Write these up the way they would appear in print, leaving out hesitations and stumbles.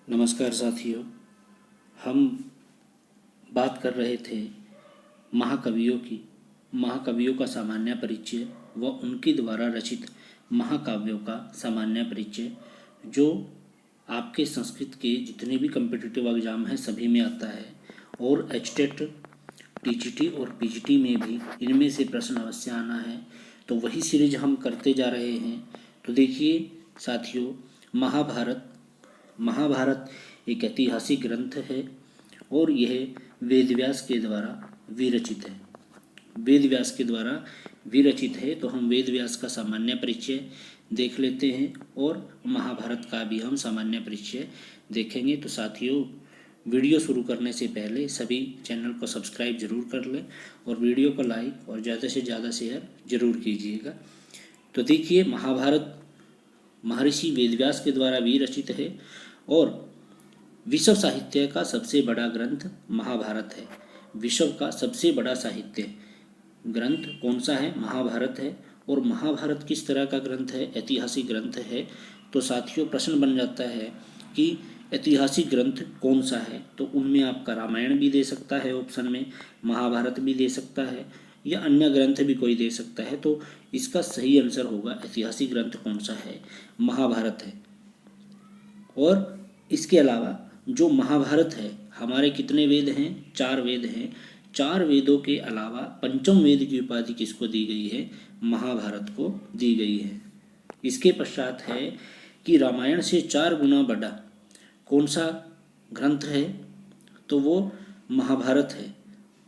नमस्कार साथियों। हम बात कर रहे थे महाकवियों का सामान्य परिचय व उनके द्वारा रचित महाकाव्यों का सामान्य परिचय, जो आपके संस्कृत के जितने भी कम्पिटिटिव एग्जाम हैं सभी में आता है और एचटेट, टीजीटी और पीजीटी में भी इनमें से प्रश्न अवश्य आना है। तो वही सीरीज हम करते जा रहे हैं। तो देखिए साथियों, महाभारत एक ऐतिहासिक ग्रंथ है और यह वेदव्यास के द्वारा विरचित है। वेदव्यास के द्वारा विरचित है, तो हम वेदव्यास का सामान्य परिचय देख लेते हैं और महाभारत का भी हम सामान्य परिचय देखेंगे। तो साथियों, वीडियो शुरू करने से पहले सभी चैनल को सब्सक्राइब जरूर कर लें और वीडियो को लाइक और ज़्यादा से ज़्यादा शेयर जरूर कीजिएगा। तो देखिए, महाभारत महर्षि वेदव्यास के द्वारा विरचित है और विश्व साहित्य का सबसे बड़ा ग्रंथ महाभारत है। विश्व का सबसे बड़ा साहित्य ग्रंथ कौन सा है? महाभारत है। और महाभारत किस तरह का ग्रंथ है? ऐतिहासिक ग्रंथ है। तो साथियों, प्रश्न बन जाता है कि ऐतिहासिक ग्रंथ कौन सा है? तो उनमें आपका रामायण भी दे सकता है ऑप्शन में, महाभारत भी दे सकता है या अन्य ग्रंथ भी कोई दे सकता है। तो इसका सही आंसर होगा ऐतिहासिक ग्रंथ कौन सा है? महाभारत है। और इसके अलावा जो महाभारत है, हमारे कितने वेद हैं? 4 वेद हैं। 4 वेदों के अलावा पंचम वेद की उपाधि किसको दी गई है? महाभारत को दी गई है। इसके पश्चात है कि रामायण से 4 गुना बड़ा कौन सा ग्रंथ है? तो वो महाभारत है।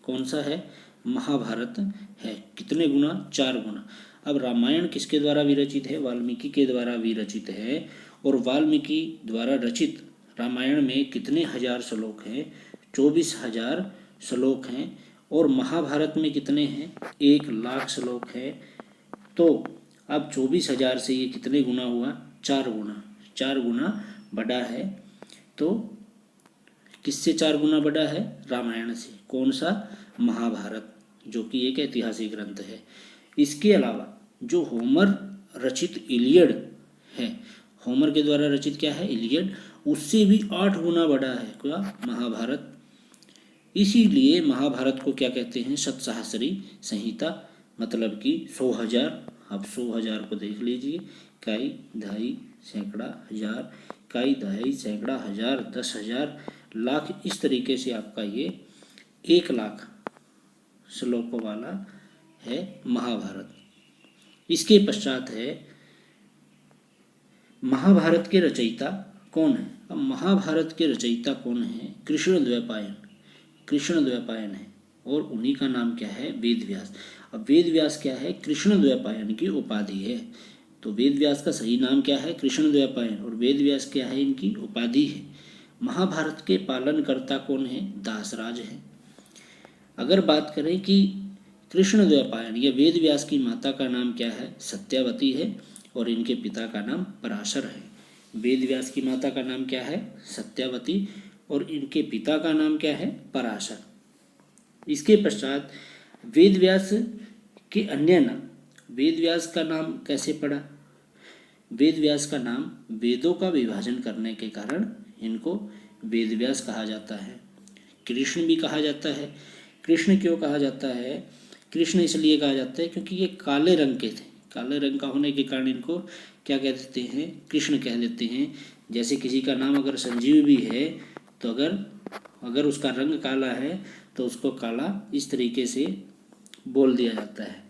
कौन सा है? महाभारत है। कितने गुना? 4 गुना। अब रामायण किसके द्वारा विरचित है? वाल्मीकि के द्वारा विरचित है। और वाल्मीकि द्वारा रचित रामायण में कितने हजार श्लोक हैं? 24,000 श्लोक हैं। और महाभारत में कितने हैं? 1,00,000 श्लोक हैं। तो अब 24,000 से ये कितने गुना हुआ? 4 गुना। 4 गुना बड़ा है। तो किससे 4 गुना बड़ा है? रामायण से। कौन सा? महाभारत, जो कि एक ऐतिहासिक ग्रंथ है। इसके अलावा जो होमर रचित इलियड है, होमर के द्वारा रचित क्या है? इलियड, उससे भी 8 गुना बड़ा है क्या? महाभारत। इसीलिए महाभारत को क्या कहते हैं? शतसहस्री संहिता, मतलब कि 100,000। अब 100,000 को देख लीजिए, इकाई, दहाई, सैकड़ा, हजार, इकाई, दहाई, सैकड़ा, हजार, 10,000, लाख, इस तरीके से आपका ये 1,00,000 श्लोकों वाला है महाभारत। इसके पश्चात है महाभारत के रचयिता कौन है? अब महाभारत के रचयिता कौन है? कृष्णद्वैपायन। कृष्णद्वैपायन है और उन्हीं का नाम क्या है? वेदव्यास। अब वेदव्यास क्या है? कृष्णद्वैपायन की उपाधि है। तो वेदव्यास का सही नाम क्या है? कृष्णद्वैपायन। और वेदव्यास क्या है? इनकी उपाधि है। महाभारत के पालनकर्ता कौन है? दासराज है। अगर बात करें कि कृष्णद्वैपायन या वेदव्यास की माता का नाम क्या है? सत्यवती है और इनके पिता का नाम पराशर है। वेदव्यास की माता का नाम क्या है? सत्यवती और इनके पिता का नाम क्या है? पराशर। इसके पश्चात वेदव्यास के अन्य नाम। वेदव्यास का नाम कैसे पड़ा? वेदव्यास का नाम वेदों का विभाजन करने के कारण इनको वेदव्यास कहा जाता है। कृष्ण भी कहा जाता है। कृष्ण क्यों कहा जाता है? कृष्ण इसलिए कहा जाता है क्योंकि ये काले रंग के थे। काले रंग का होने के कारण इनको क्या कह देते हैं? कृष्ण कह देते हैं। जैसे किसी का नाम अगर संजीव भी है, तो अगर उसका रंग काला है तो उसको काला इस तरीके से बोल दिया जाता है।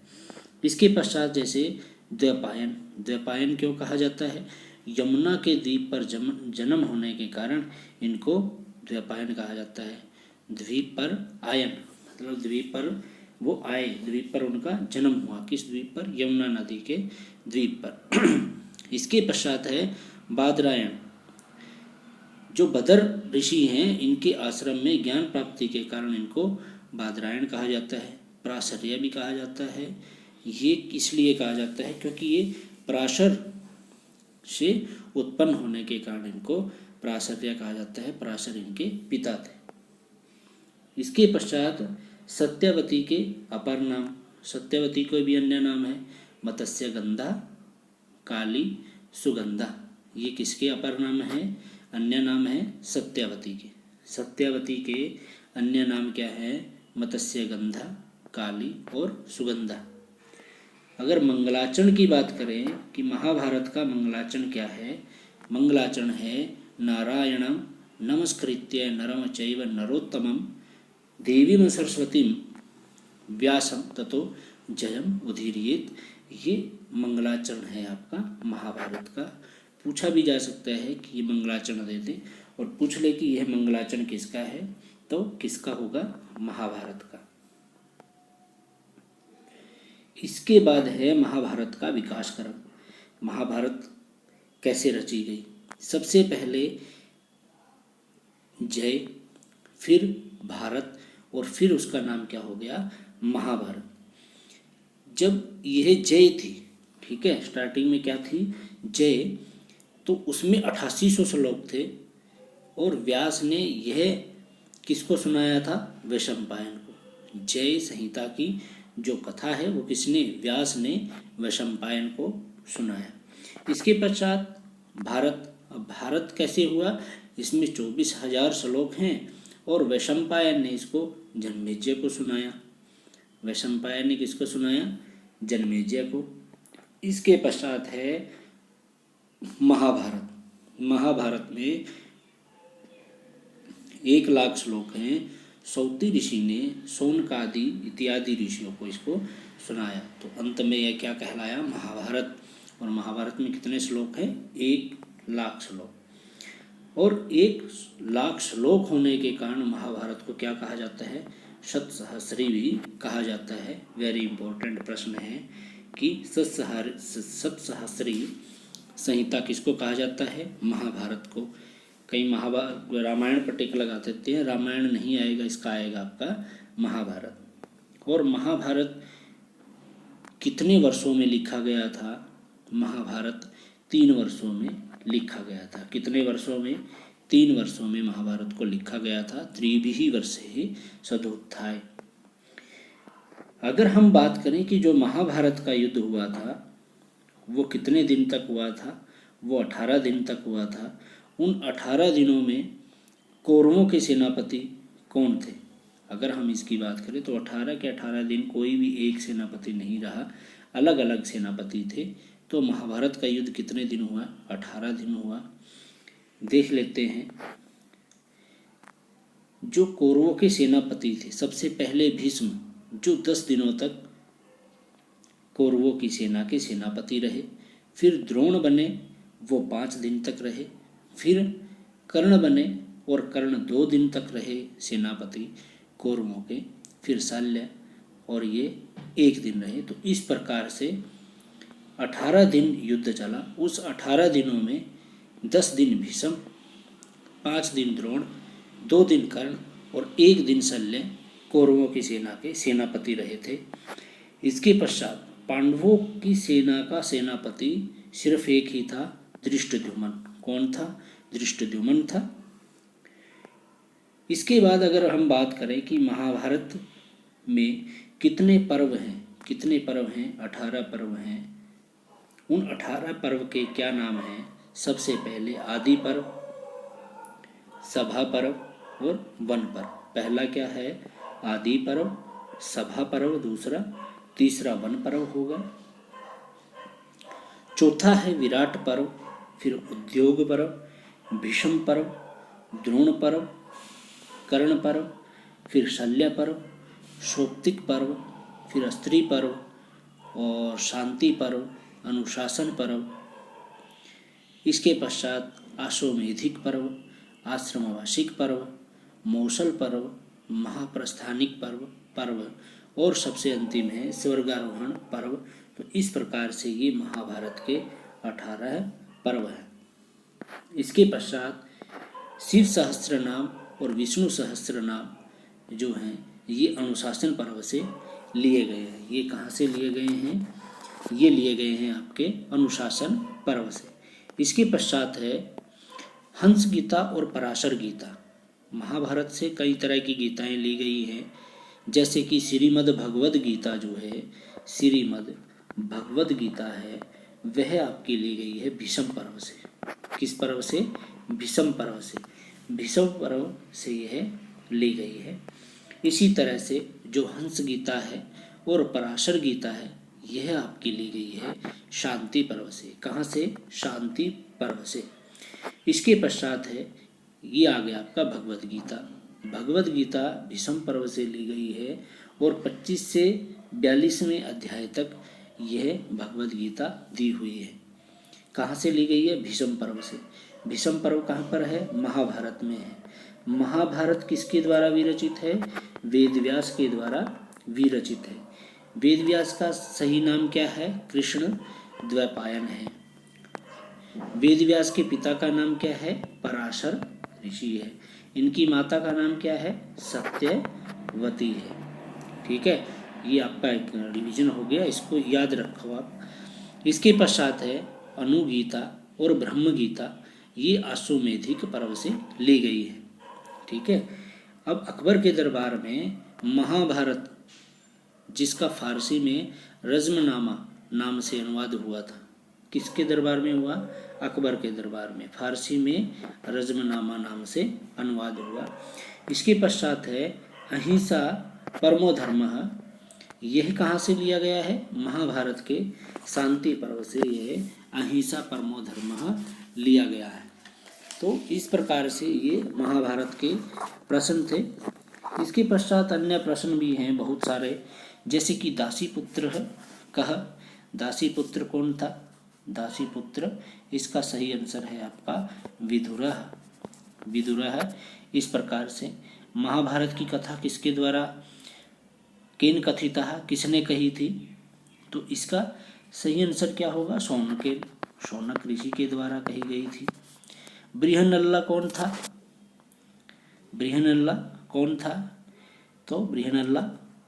इसके पश्चात जैसे द्वैपायन। द्वैपायन क्यों कहा जाता है? यमुना के द्वीप पर जन्म होने के कारण इनको द्वैपायन कहा जाता है। द्वीप पर आयन, मतलब द्वीप पर वो आए, द्वीप पर उनका जन्म हुआ। किस द्वीप पर? यमुना नदी के द्वीप पर। इसके पश्चात है बादरायण। जो बदर ऋषि हैं, इनके आश्रम में ज्ञान प्राप्ति के कारण इनको बादरायण कहा जाता है। पराशर्य भी कहा जाता है। ये इसलिए कहा जाता है क्योंकि ये पराशर से उत्पन्न होने के कारण इनको पराशर्य कहा जाता है। पराशर इनके पिता थे। इसके पश्चात सत्यवती के अपर नाम। सत्यवती को भी अन्य नाम है मत्स्यगंधा, काली, सुगंधा। ये किसके अपर नाम है? अन्य नाम है सत्यावती के। सत्यावती के अन्य नाम क्या है? मत्स्यगंधा, काली और सुगंधा। अगर मंगलाचरण की बात करें कि महाभारत का मंगलाचरण क्या है? मंगलाचरण है नारायणं नमस्कृत्य नरम चैव नरोत्तमं देवीं सरस्वतीं व्यासं ततो जयम उदीरयेत। ये मंगलाचरण है आपका महाभारत का। पूछा भी जा सकता है कि ये मंगलाचरण देते और पूछ ले कि यह मंगलाचरण किसका है, तो किसका होगा? महाभारत का। इसके बाद है महाभारत का विकास क्रम। महाभारत कैसे रची गई? सबसे पहले जय, फिर भारत और फिर उसका नाम क्या हो गया? महाभारत। जब यह जय थी, ठीक है, स्टार्टिंग में क्या थी? जय, तो उसमें 8800 श्लोक थे और व्यास ने यह किसको सुनाया था? वैशंपायन को। जय संहिता की जो कथा है वो किसने? व्यास ने वैशंपायन को सुनाया। इसके पश्चात भारत। अब भारत कैसे हुआ? इसमें 24,000 श्लोक हैं और वैशंपायन ने इसको जन्मेजय को सुनाया। वैशंपायन ने किसको सुनाया? जन्मेजय को। इसके पश्चात है महाभारत। महाभारत में 1,00,000 श्लोक हैं। सौती ऋषि ने शौनकादि इत्यादि ऋषियों को इसको सुनाया, तो अंत में यह क्या कहलाया? महाभारत। और महाभारत में कितने श्लोक हैं? 1,00,000 श्लोक। और 1,00,000 श्लोक होने के कारण महाभारत को क्या कहा जाता है? शतसहस्री भी कहा जाता है। वेरी इंपॉर्टेंट प्रश्न है कि शतसहस्री संहिता किसको कहा जाता है? महाभारत को। कई रामायण पर टिक लगा देते हैं, रामायण नहीं आएगा, इसका आएगा आपका महाभारत। और महाभारत कितने वर्षों में लिखा गया था? महाभारत 3 वर्षों में लिखा गया था। कितने वर्षों में? 3 वर्षों में महाभारत को लिखा गया था। त्रिभिः वर्षे सदोत्थाय। अगर हम बात करें कि जो महाभारत का युद्ध हुआ था वो कितने दिन तक हुआ था? वो 18 दिन तक हुआ था। उन 18 दिनों में कौरवों के सेनापति कौन थे? अगर हम इसकी बात करें तो 18 के 18 दिन कोई भी एक सेनापति नहीं रहा, अलग अलग सेनापति थे। तो महाभारत का युद्ध कितने दिन हुआ? 18 दिन हुआ। देख लेते हैं। जो कौरवों के सेनापति थे, सबसे पहले भीष्म, जो 10 दिनों तक कौरवों की सेना के सेनापति रहे। फिर द्रोण बने, वो 5 दिन तक रहे। फिर कर्ण बने और कर्ण 2 दिन तक रहे सेनापति कौरवों के। फिर शल्य, और ये 1 दिन रहे। तो इस प्रकार से 18 दिन युद्ध चला। उस 18 दिनों में 10 दिन भीष्म, 5 दिन द्रोण, 2 दिन कर्ण और 1 दिन शल्य कौरवों की सेना के सेनापति रहे थे। इसके पश्चात पांडवों की सेना का सेनापति सिर्फ एक ही था, धृष्टद्युम्न। कौन था? धृष्टद्युम्न था। इसके बाद अगर हम बात करें कि महाभारत में कितने पर्व हैं? कितने पर्व हैं? 18 पर्व हैं। उन 18 पर्व के क्या नाम हैं? सबसे पहले आदि पर्व, सभा पर्व और वन पर्व। पहला क्या है? आदि पर्व, सभा पर्व दूसरा, तीसरा वन पर्व होगा। चौथा है विराट पर्व, फिर उद्योग पर्व, भीष्म पर्व, द्रोण पर्व, कर्ण पर्व, फिर शल्य पर्व, सौप्तिक पर्व, फिर स्त्री पर्व और शांति पर्व, अनुशासन पर्व। इसके पश्चात आश्वमेधिक पर्व, आश्रमवासिक पर्व, मौसल पर्व, महाप्रस्थानिक पर्व और सबसे अंतिम है स्वर्गारोहण पर्व। तो इस प्रकार से ये महाभारत के 18 पर्व हैं। इसके पश्चात शिव सहस्त्र नाम और विष्णु सहस्त्र नाम जो हैं ये अनुशासन पर्व से लिए गए हैं। ये कहाँ से लिए गए हैं? ये लिए गए हैं आपके अनुशासन पर्व से। इसके पश्चात है हंस गीता और पराशर गीता। महाभारत से कई तरह की गीताएं ली गई हैं, जैसे कि श्रीमद् भगवद गीता जो है, श्रीमद् भगवद गीता है, वह आपकी ली गई है भीष्म पर्व से। किस पर्व से? भीष्म पर्व से, भीष्म पर्व से यह ली गई है। इसी तरह से जो हंस गीता है और पराशर गीता है यह आपकी ली गई है शांति पर्व से। कहाँ से? शांति पर्व से। इसके पश्चात है ये आ गया आपका भगवद गीता। भगवद गीता भीष्म पर्व से ली गई है और 25 से 42वें अध्याय तक यह भगवद गीता दी हुई है। कहाँ से ली गई है? भीष्म पर्व से। भीष्म पर्व कहाँ पर है? महाभारत में है। महाभारत किसके द्वारा विरचित है? वेद व्यास के द्वारा विरचित है। वेद व्यास का सही नाम क्या है? कृष्ण द्वैपायन है। वेद व्यास के पिता का नाम क्या है? पराशर ऋषि है। इनकी माता का नाम क्या है? सत्यवती है। ठीक है, ये आपका एक रिवीजन हो गया, इसको याद रखो आप। इसके पश्चात है अनुगीता और ब्रह्म गीता, ये आश्वमेधिक पर्व से ली गई है। ठीक है, अब अकबर के दरबार में महाभारत, जिसका फारसी में रज़्मनामा नाम से अनुवाद हुआ था, किसके दरबार में हुआ? अकबर के दरबार में। फारसी में रज़्मनामा नाम से अनुवाद हुआ। इसके पश्चात है अहिंसा परमो धर्मः, यह कहाँ से लिया गया है? महाभारत के शांति पर्व से यह अहिंसा परमो धर्मः लिया गया है। तो इस प्रकार से ये महाभारत के प्रश्न थे। इसके पश्चात अन्य प्रश्न भी हैं बहुत सारे, जैसे कि दासीपुत्र कह, दासीपुत्र कौन था? दासीपुत्र, इसका सही आंसर है आपका विदुरः। विदुरः। इस प्रकार से महाभारत की कथा किसके द्वारा, केन कथितः, किसने कही थी? तो इसका सही आंसर क्या होगा? शौनकेन, शौनक ऋषि के द्वारा कही गई थी। बृहन्नला कौन था? बृहन्नला कौन था? तो बृहन्नला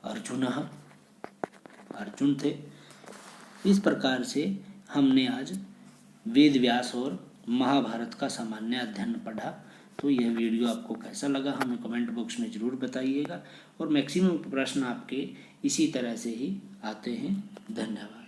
अर्जुनः, अर्जुन थे। इस प्रकार से हमने आज वेद व्यास और महाभारत का सामान्य अध्ययन पढ़ा। तो यह वीडियो आपको कैसा लगा हमें कमेंट बॉक्स में ज़रूर बताइएगा, और मैक्सिमम प्रश्न आपके इसी तरह से ही आते हैं। धन्यवाद।